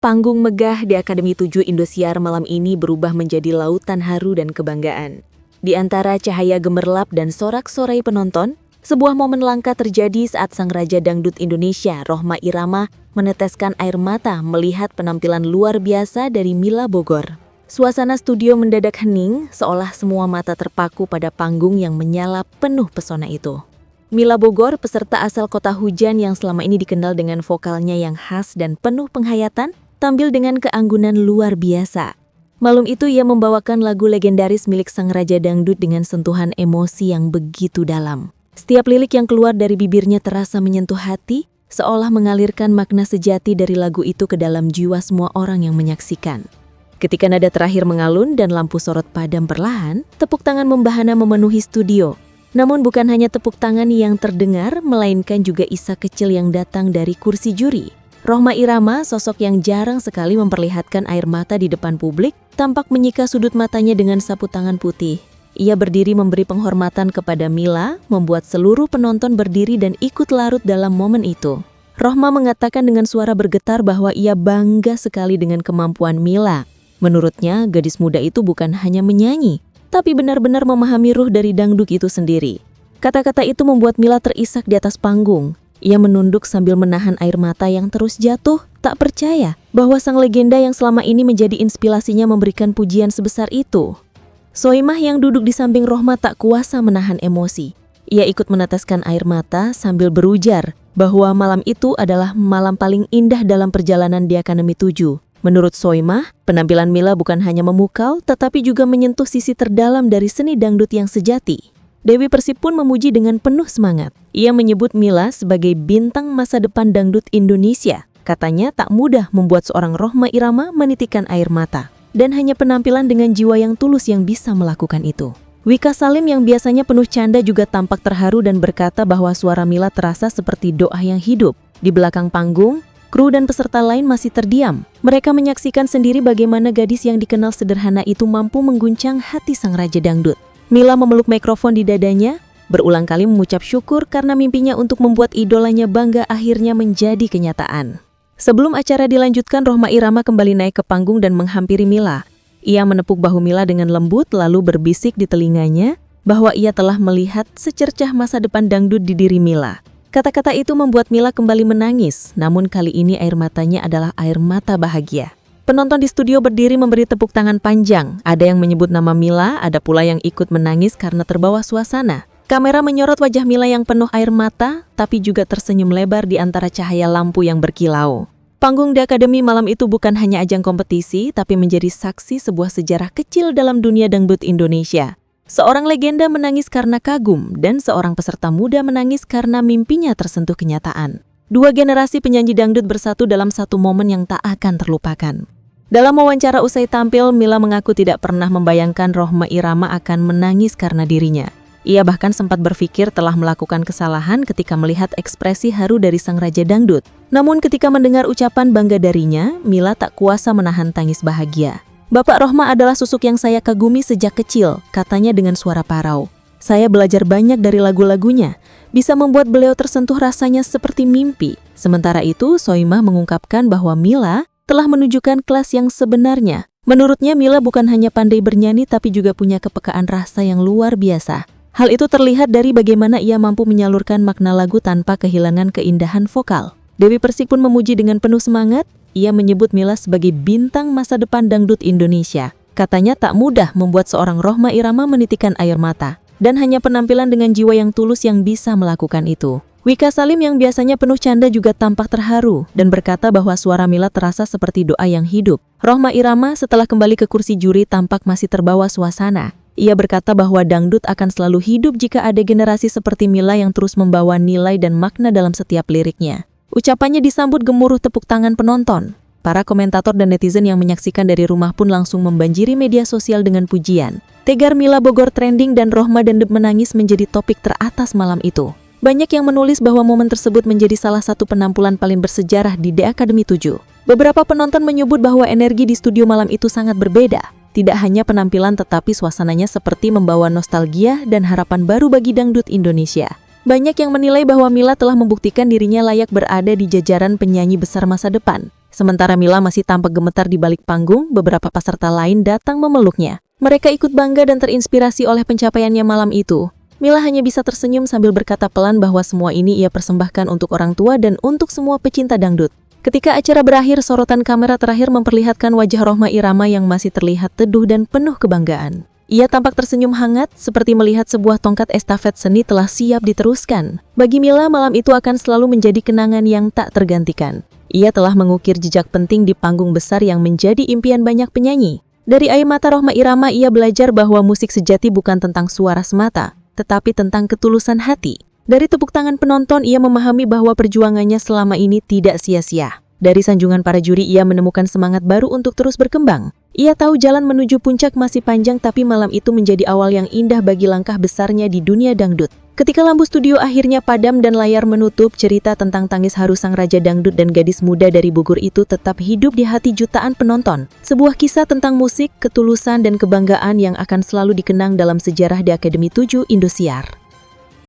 Panggung megah di Akademi 7 Indosiar malam ini berubah menjadi lautan haru dan kebanggaan. Di antara cahaya gemerlap dan sorak-sorai penonton, sebuah momen langka terjadi saat sang Raja Dangdut Indonesia, Rhoma Irama, meneteskan air mata melihat penampilan luar biasa dari Mila Bogor. Suasana studio mendadak hening, seolah semua mata terpaku pada panggung yang menyala penuh pesona itu. Mila Bogor, peserta asal Kota Hujan yang selama ini dikenal dengan vokalnya yang khas dan penuh penghayatan, tampil dengan keanggunan luar biasa. Malam itu ia membawakan lagu legendaris milik sang Raja Dangdut dengan sentuhan emosi yang begitu dalam. Setiap lirik yang keluar dari bibirnya terasa menyentuh hati, seolah mengalirkan makna sejati dari lagu itu ke dalam jiwa semua orang yang menyaksikan. Ketika nada terakhir mengalun dan lampu sorot padam perlahan, tepuk tangan membahana memenuhi studio. Namun bukan hanya tepuk tangan yang terdengar, melainkan juga isak kecil yang datang dari kursi juri. Rhoma Irama, sosok yang jarang sekali memperlihatkan air mata di depan publik, tampak menyika sudut matanya dengan sapu tangan putih. Ia berdiri memberi penghormatan kepada Mila, membuat seluruh penonton berdiri dan ikut larut dalam momen itu. Rhoma mengatakan dengan suara bergetar bahwa ia bangga sekali dengan kemampuan Mila. Menurutnya, gadis muda itu bukan hanya menyanyi, tapi benar-benar memahami ruh dari dangdut itu sendiri. Kata-kata itu membuat Mila terisak di atas panggung. Ia menunduk sambil menahan air mata yang terus jatuh, tak percaya bahwa sang legenda yang selama ini menjadi inspirasinya memberikan pujian sebesar itu. Soimah yang duduk di samping Rhoma tak kuasa menahan emosi. Ia ikut meneteskan air mata sambil berujar bahwa malam itu adalah malam paling indah dalam perjalanan di Akademi 7. Menurut Soimah, penampilan Mila bukan hanya memukau, tetapi juga menyentuh sisi terdalam dari seni dangdut yang sejati. Dewi Persik pun memuji dengan penuh semangat. Ia menyebut Mila sebagai bintang masa depan dangdut Indonesia. Katanya tak mudah membuat seorang Rhoma Irama menitikan air mata. Dan hanya penampilan dengan jiwa yang tulus yang bisa melakukan itu. Wika Salim yang biasanya penuh canda juga tampak terharu dan berkata bahwa suara Mila terasa seperti doa yang hidup. Di belakang panggung, kru dan peserta lain masih terdiam. Mereka menyaksikan sendiri bagaimana gadis yang dikenal sederhana itu mampu mengguncang hati sang Raja Dangdut. Mila memeluk mikrofon di dadanya, berulang kali mengucap syukur karena mimpinya untuk membuat idolanya bangga akhirnya menjadi kenyataan. Sebelum acara dilanjutkan, Rhoma Irama kembali naik ke panggung dan menghampiri Mila. Ia menepuk bahu Mila dengan lembut lalu berbisik di telinganya bahwa ia telah melihat secercah masa depan dangdut di diri Mila. Kata-kata itu membuat Mila kembali menangis, namun kali ini air matanya adalah air mata bahagia. Penonton di studio berdiri memberi tepuk tangan panjang. Ada yang menyebut nama Mila, ada pula yang ikut menangis karena terbawa suasana. Kamera menyorot wajah Mila yang penuh air mata, tapi juga tersenyum lebar di antara cahaya lampu yang berkilau. Panggung di Akademi malam itu bukan hanya ajang kompetisi, tapi menjadi saksi sebuah sejarah kecil dalam dunia dangdut Indonesia. Seorang legenda menangis karena kagum, dan seorang peserta muda menangis karena mimpinya tersentuh kenyataan. Dua generasi penyanyi dangdut bersatu dalam satu momen yang tak akan terlupakan. Dalam wawancara usai tampil, Mila mengaku tidak pernah membayangkan Rhoma Irama akan menangis karena dirinya. Ia bahkan sempat berpikir telah melakukan kesalahan ketika melihat ekspresi haru dari sang Raja Dangdut. Namun ketika mendengar ucapan bangga darinya, Mila tak kuasa menahan tangis bahagia. "Bapak Rhoma adalah sosok yang saya kagumi sejak kecil," katanya dengan suara parau. "Saya belajar banyak dari lagu-lagunya. Bisa membuat beliau tersentuh rasanya seperti mimpi." Sementara itu, Soimah mengungkapkan bahwa Mila telah menunjukkan kelas yang sebenarnya. Menurutnya, Mila bukan hanya pandai bernyanyi tapi juga punya kepekaan rasa yang luar biasa. Hal itu terlihat dari bagaimana ia mampu menyalurkan makna lagu tanpa kehilangan keindahan vokal. Dewi Persik pun memuji dengan penuh semangat. Ia menyebut Mila sebagai bintang masa depan dangdut Indonesia. Katanya tak mudah membuat seorang Rhoma Irama menitikan air mata. Dan hanya penampilan dengan jiwa yang tulus yang bisa melakukan itu. Wika Salim yang biasanya penuh canda juga tampak terharu dan berkata bahwa suara Mila terasa seperti doa yang hidup. Rhoma Irama setelah kembali ke kursi juri tampak masih terbawa suasana. Ia berkata bahwa dangdut akan selalu hidup jika ada generasi seperti Mila yang terus membawa nilai dan makna dalam setiap liriknya. Ucapannya disambut gemuruh tepuk tangan penonton. Para komentator dan netizen yang menyaksikan dari rumah pun langsung membanjiri media sosial dengan pujian. Tegar Mila Bogor trending dan Rhoma Dangdut menangis menjadi topik teratas malam itu. Banyak yang menulis bahwa momen tersebut menjadi salah satu penampilan paling bersejarah di Akademi 7. Beberapa penonton menyebut bahwa energi di studio malam itu sangat berbeda. Tidak hanya penampilan tetapi suasananya seperti membawa nostalgia dan harapan baru bagi dangdut Indonesia. Banyak yang menilai bahwa Mila telah membuktikan dirinya layak berada di jajaran penyanyi besar masa depan. Sementara Mila masih tampak gemetar di balik panggung, beberapa peserta lain datang memeluknya. Mereka ikut bangga dan terinspirasi oleh pencapaiannya malam itu. Mila hanya bisa tersenyum sambil berkata pelan bahwa semua ini ia persembahkan untuk orang tua dan untuk semua pecinta dangdut. Ketika acara berakhir, sorotan kamera terakhir memperlihatkan wajah Rhoma Irama yang masih terlihat teduh dan penuh kebanggaan. Ia tampak tersenyum hangat, seperti melihat sebuah tongkat estafet seni telah siap diteruskan. Bagi Mila, malam itu akan selalu menjadi kenangan yang tak tergantikan. Ia telah mengukir jejak penting di panggung besar yang menjadi impian banyak penyanyi. Dari air mata Rhoma Irama, ia belajar bahwa musik sejati bukan tentang suara semata, tetapi tentang ketulusan hati. Dari tepuk tangan penonton, ia memahami bahwa perjuangannya selama ini tidak sia-sia. Dari sanjungan para juri, ia menemukan semangat baru untuk terus berkembang. Ia tahu jalan menuju puncak masih panjang, tapi malam itu menjadi awal yang indah bagi langkah besarnya di dunia dangdut. Ketika lampu studio akhirnya padam dan layar menutup, cerita tentang tangis haru sang raja dangdut dan gadis muda dari Bogor itu tetap hidup di hati jutaan penonton. Sebuah kisah tentang musik, ketulusan, dan kebanggaan yang akan selalu dikenang dalam sejarah di Akademi 7 Indosiar.